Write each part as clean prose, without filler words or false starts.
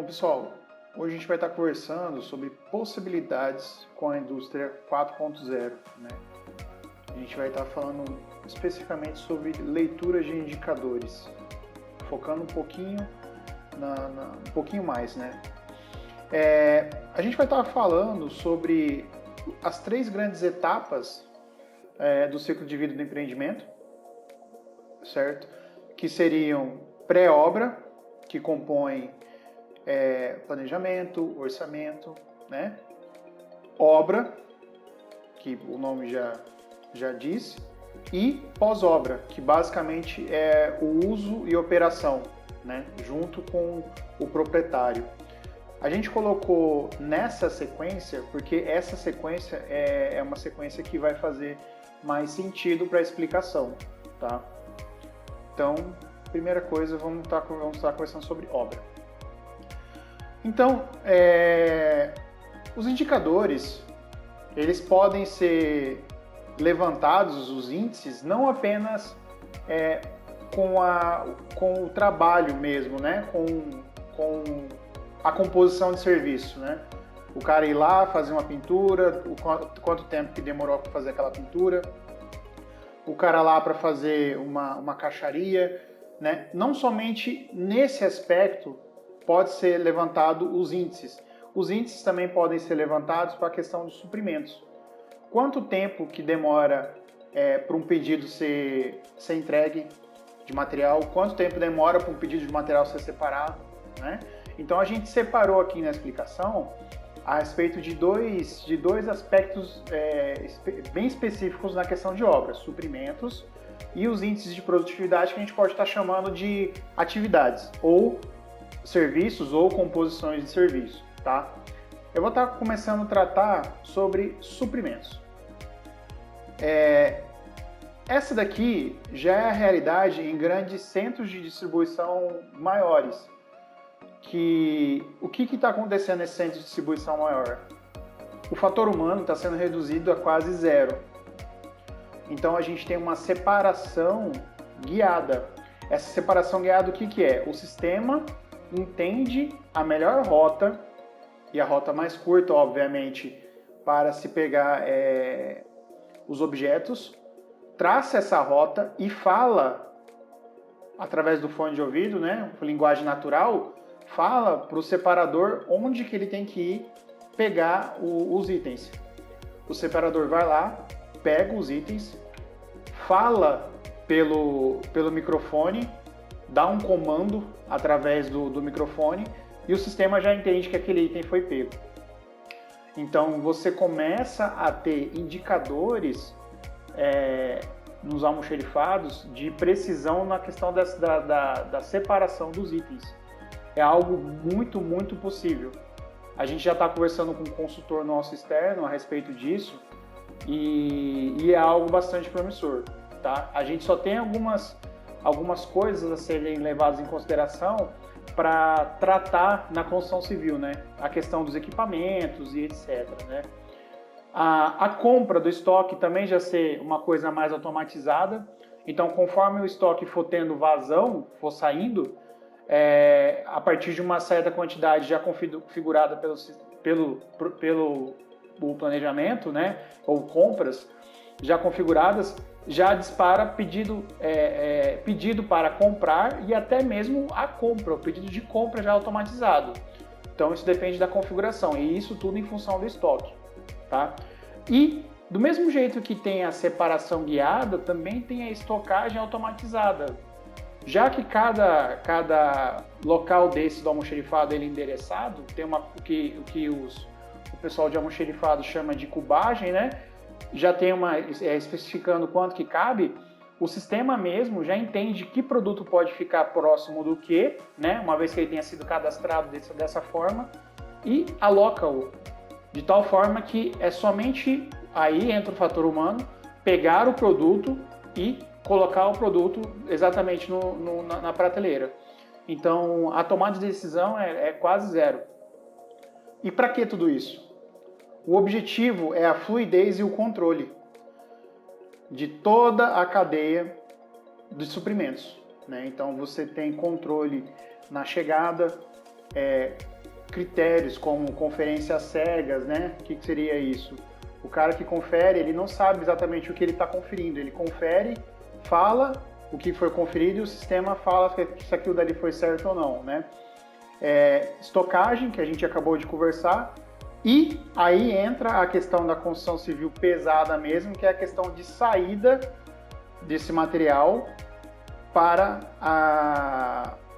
pessoal, hoje a gente vai estar conversando sobre possibilidades com a indústria 4.0, né? A gente vai estar falando especificamente sobre leituras de indicadores, focando um pouquinho um pouquinho mais, né? A gente vai estar falando sobre as 3 grandes etapas do ciclo de vida do empreendimento, certo? Que seriam pré-obra, que compõe planejamento, orçamento, né? Obra, que o nome já diz, e pós-obra, que basicamente é o uso e operação, né? Junto com o proprietário. A gente colocou nessa sequência porque essa sequência é uma sequência que vai fazer mais sentido para a explicação, tá? Então, primeira coisa, vamos estar conversando sobre obra. Então, os indicadores, eles podem ser levantados, os índices, não apenas com o trabalho mesmo, né? Com a composição de serviço, né? O cara ir lá, fazer uma pintura, quanto tempo que demorou para fazer aquela pintura, o cara lá para fazer uma caixaria, né? Não somente nesse aspecto pode ser levantado os índices. Os índices também podem ser levantados para a questão dos suprimentos. Quanto tempo que demora para um pedido ser entregue de material? Quanto tempo demora para um pedido de material ser separado, né? Então a gente separou aqui na explicação a respeito de dois aspectos bem específicos na questão de obras, suprimentos e os índices de produtividade que a gente pode estar chamando de atividades, ou serviços ou composições de serviço, tá? Eu vou estar começando a tratar sobre suprimentos. Essa daqui já é a realidade em grandes centros de distribuição maiores. O que está acontecendo nesse centro de distribuição maior? O fator humano está sendo reduzido a quase zero. Então a gente tem uma separação guiada. Essa separação guiada, o que é? O sistema entende a melhor rota, e a rota mais curta, obviamente, para se pegar os objetos, traça essa rota e fala, através do fone de ouvido, né, linguagem natural, fala para o separador onde que ele tem que ir pegar os itens. O separador vai lá, pega os itens, fala pelo microfone, dá um comando através do microfone e o sistema já entende que aquele item foi pego. Então você começa a ter indicadores nos almoxerifados de precisão na questão da separação dos itens. É algo muito, muito possível. A gente já está conversando com um consultor nosso externo a respeito disso e é algo bastante promissor, tá? A gente só tem algumas coisas a serem levadas em consideração para tratar na construção civil, né? A questão dos equipamentos e etc, né? A compra do estoque também já ser uma coisa mais automatizada. Então, conforme o estoque for tendo vazão, for saindo, a partir de uma certa quantidade já configurada pelo planejamento, né? Ou compras já configuradas, já dispara pedido para comprar e até mesmo a compra, o pedido de compra já automatizado. Então isso depende da configuração e isso tudo em função do estoque, tá? E do mesmo jeito que tem a separação guiada, também tem a estocagem automatizada. Já que cada local desse do almoxerifado ele é endereçado, tem o que o pessoal de almoxerifado chama de cubagem, né? Já tem especificando quanto que cabe, o sistema mesmo já entende que produto pode ficar próximo do que, né? Uma vez que ele tenha sido cadastrado dessa forma, e aloca-o de tal forma que é somente aí entra o fator humano, pegar o produto e colocar o produto exatamente na prateleira. Então a tomada de decisão é quase zero. E para que tudo isso? O objetivo é a fluidez e o controle de toda a cadeia de suprimentos, né? Então você tem controle na chegada, critérios como conferência às cegas, né? O que seria isso? O cara que confere, ele não sabe exatamente o que ele está conferindo. Ele confere, fala o que foi conferido e o sistema fala se aquilo dali foi certo ou não, né? Estocagem, que a gente acabou de conversar, e aí entra a questão da construção civil pesada mesmo, que é a questão de saída desse material para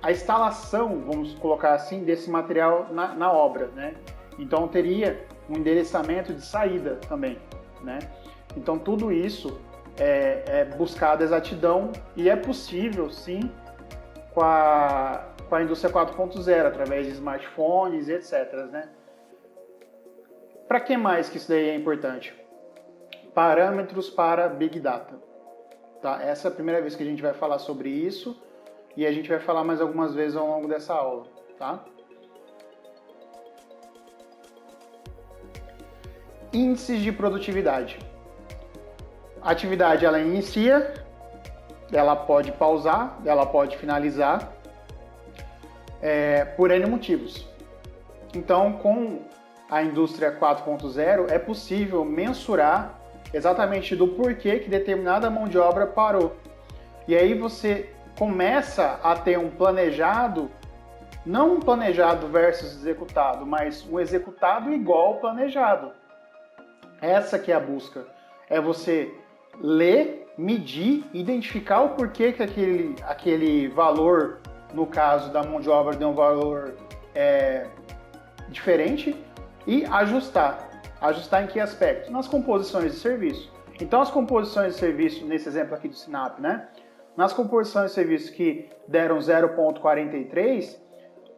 a instalação, vamos colocar assim, desse material na obra, né? Então teria um endereçamento de saída também, né? Então tudo isso é buscado exatidão e é possível, sim, com a indústria 4.0, através de smartphones e etc, né? Para que mais que isso daí é importante? Parâmetros para Big Data. Tá? Essa é a primeira vez que a gente vai falar sobre isso e a gente vai falar mais algumas vezes ao longo dessa aula. Tá? Índices de produtividade. A atividade ela inicia, ela pode pausar, ela pode finalizar por N motivos. Então, com a indústria 4.0, é possível mensurar exatamente do porquê que determinada mão de obra parou. E aí você começa a ter um planejado, não um planejado versus executado, mas um executado igual ao planejado. Essa que é a busca. É você ler, medir, identificar o porquê que aquele valor, no caso da mão de obra, deu um valor diferente, e ajustar. Ajustar em que aspecto? Nas composições de serviço. Então, as composições de serviço, nesse exemplo aqui do Sinap, né? Nas composições de serviço que deram 0,43,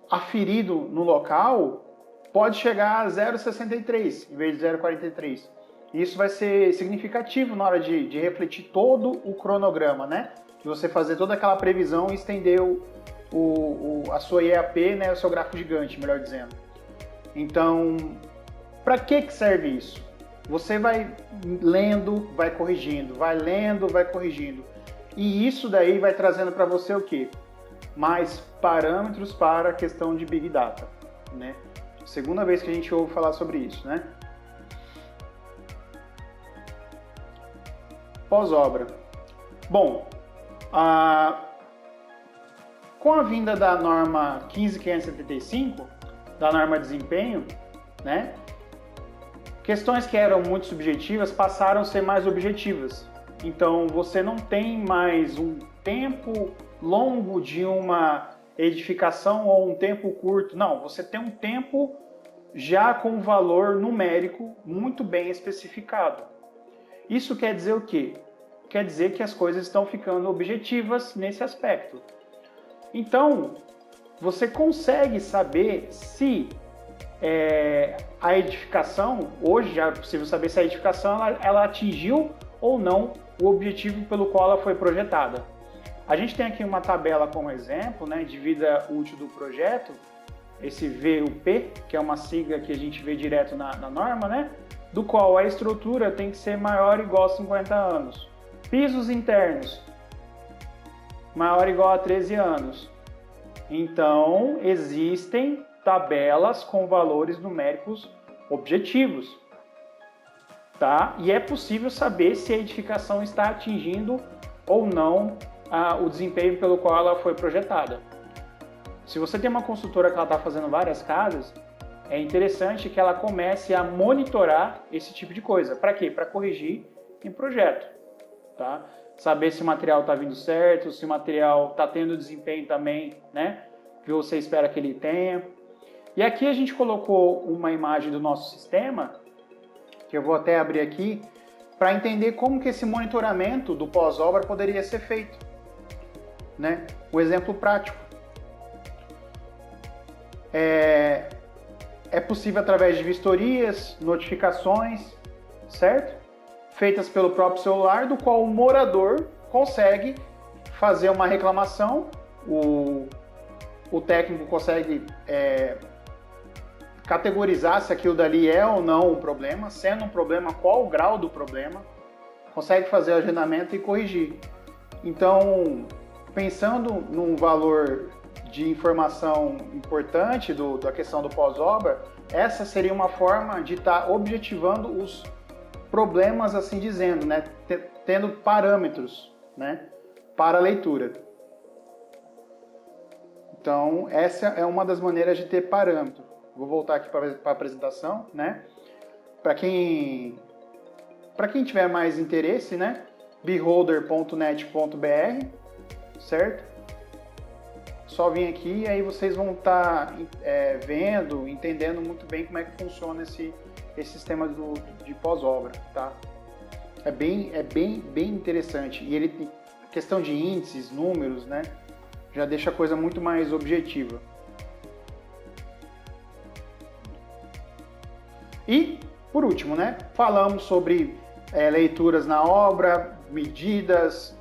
aferido no local, pode chegar a 0,63 em vez de 0,43. Isso vai ser significativo na hora de refletir todo o cronograma, né? De você fazer toda aquela previsão e estender a sua IEAP, né? O seu gráfico gigante, melhor dizendo. Então, para que serve isso? Você vai lendo, vai corrigindo, vai lendo, vai corrigindo. E isso daí vai trazendo para você o quê? Mais parâmetros para a questão de Big Data, né? Segunda vez que a gente ouve falar sobre isso, né? Pós-obra. Bom, com a vinda da norma 15.575, da norma de desempenho, né? Questões que eram muito subjetivas passaram a ser mais objetivas. Então, você não tem mais um tempo longo de uma edificação ou um tempo curto. Não, você tem um tempo já com um valor numérico muito bem especificado. Isso quer dizer o quê? Quer dizer que as coisas estão ficando objetivas nesse aspecto. Então, você consegue saber se a edificação, hoje já é possível saber se a edificação ela atingiu ou não o objetivo pelo qual ela foi projetada. A gente tem aqui uma tabela como exemplo, né, de vida útil do projeto, esse VUP, que é uma sigla que a gente vê direto na norma, né, do qual a estrutura tem que ser maior ou igual a 50 anos. Pisos internos, maior ou igual a 13 anos. Então, existem tabelas com valores numéricos objetivos, tá? E é possível saber se a edificação está atingindo ou não o desempenho pelo qual ela foi projetada. Se você tem uma construtora que ela está fazendo várias casas, é interessante que ela comece a monitorar esse tipo de coisa. Para quê? Para corrigir em projeto, tá? Saber se o material está vindo certo, se o material está tendo desempenho também, né, que você espera que ele tenha. E aqui a gente colocou uma imagem do nosso sistema, que eu vou até abrir aqui, para entender como que esse monitoramento do pós-obra poderia ser feito, né? Um exemplo prático. É possível através de vistorias, notificações, certo? Feitas pelo próprio celular, do qual o morador consegue fazer uma reclamação, o técnico consegue categorizar se aquilo dali é ou não um problema, sendo um problema, qual o grau do problema, consegue fazer o agendamento e corrigir. Então, pensando num valor de informação importante da questão do pós-obra, essa seria uma forma de estar objetivando os problemas, assim dizendo, né? Tendo parâmetros, né? Para a leitura. Então, essa é uma das maneiras de ter parâmetro. Vou voltar aqui para a apresentação, né? Para quem tiver mais interesse, né? beholder.net.br, certo? Só vir aqui e aí vocês vão estar vendo, entendendo muito bem como é que funciona esse sistema de pós-obra, tá? É bem interessante. E ele tem questão de índices, números, né? Já deixa a coisa muito mais objetiva. E, por último, né? Falamos sobre leituras na obra, medidas,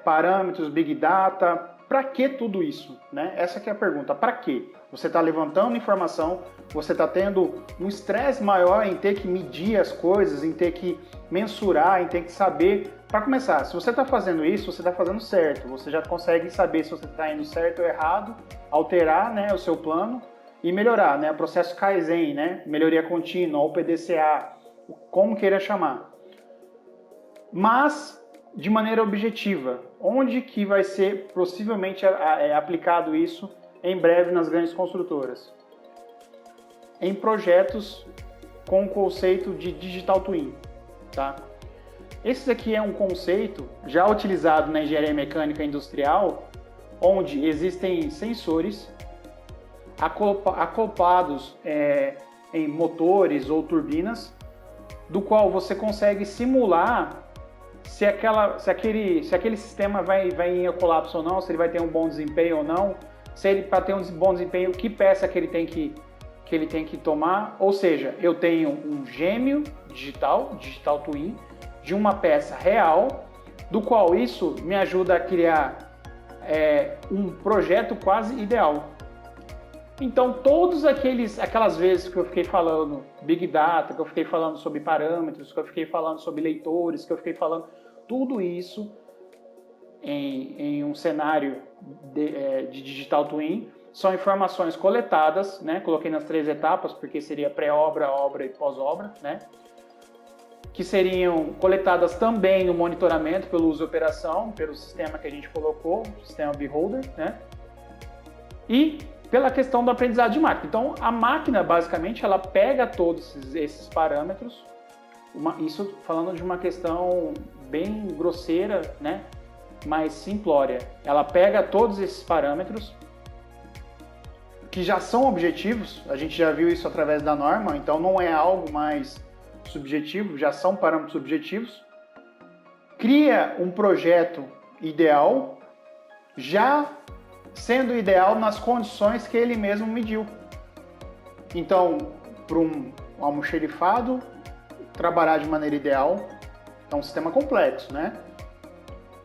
parâmetros, Big Data. Para que tudo isso? Né? Essa que é a pergunta. Para quê? Você está levantando informação, você está tendo um estresse maior em ter que medir as coisas, em ter que mensurar, em ter que saber. Para começar, se você está fazendo isso, você está fazendo certo. Você já consegue saber se você está indo certo ou errado, alterar, né, o seu plano e melhorar, né? O processo Kaizen, né? Melhoria contínua, ou PDCA, como queira chamar. Mas de maneira objetiva. Onde que vai ser possivelmente aplicado isso em breve nas grandes construtoras? Em projetos com o conceito de Digital Twin, tá? Esse aqui é um conceito já utilizado na engenharia mecânica industrial, onde existem sensores acoplados em motores ou turbinas, do qual você consegue simular se aquele sistema vai em colapso ou não, se ele vai ter um bom desempenho ou não, se ele, para ter um bom desempenho, que peça que ele tem que tomar. Ou seja, eu tenho um gêmeo digital twin, de uma peça real, do qual isso me ajuda a criar um projeto quase ideal. Então, todas aquelas vezes que eu fiquei falando Big Data, que eu fiquei falando sobre parâmetros, que eu fiquei falando sobre leitores, que eu fiquei falando tudo isso em um cenário de Digital Twin, são informações coletadas, né? Coloquei nas 3 etapas, porque seria pré-obra, obra e pós-obra, né? Que seriam coletadas também no monitoramento pelo uso e operação, pelo sistema que a gente colocou, o sistema Beholder, né? E pela questão do aprendizado de máquina. Então, a máquina, basicamente, ela pega todos esses parâmetros, isso falando de uma questão bem grosseira, né? Mas simplória. Ela pega todos esses parâmetros, que já são objetivos, a gente já viu isso através da norma, então não é algo mais subjetivo, já são parâmetros objetivos, cria um projeto ideal, já sendo ideal nas condições que ele mesmo mediu. Então, para um almoxerifado trabalhar de maneira ideal, é um sistema complexo, né?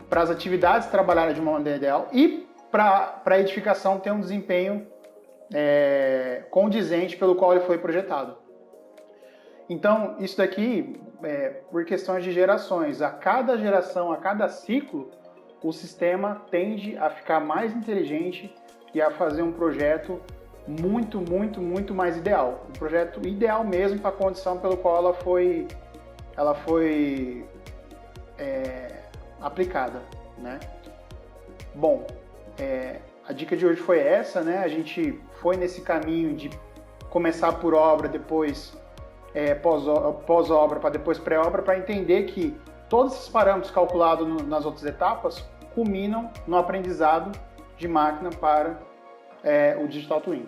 Para as atividades trabalharem de uma maneira ideal e para a edificação ter um desempenho condizente pelo qual ele foi projetado. Então, isso daqui, por questões de gerações, a cada geração, a cada ciclo, o sistema tende a ficar mais inteligente e a fazer um projeto muito, muito, muito mais ideal. Um projeto ideal mesmo para a condição pelo qual ela foi aplicada, né? Bom, a dica de hoje foi essa, né? A gente foi nesse caminho de começar por obra, depois pós-obra, para depois pré-obra, para entender que todos esses parâmetros calculados nas outras etapas culminam no aprendizado de máquina para o Digital Twin.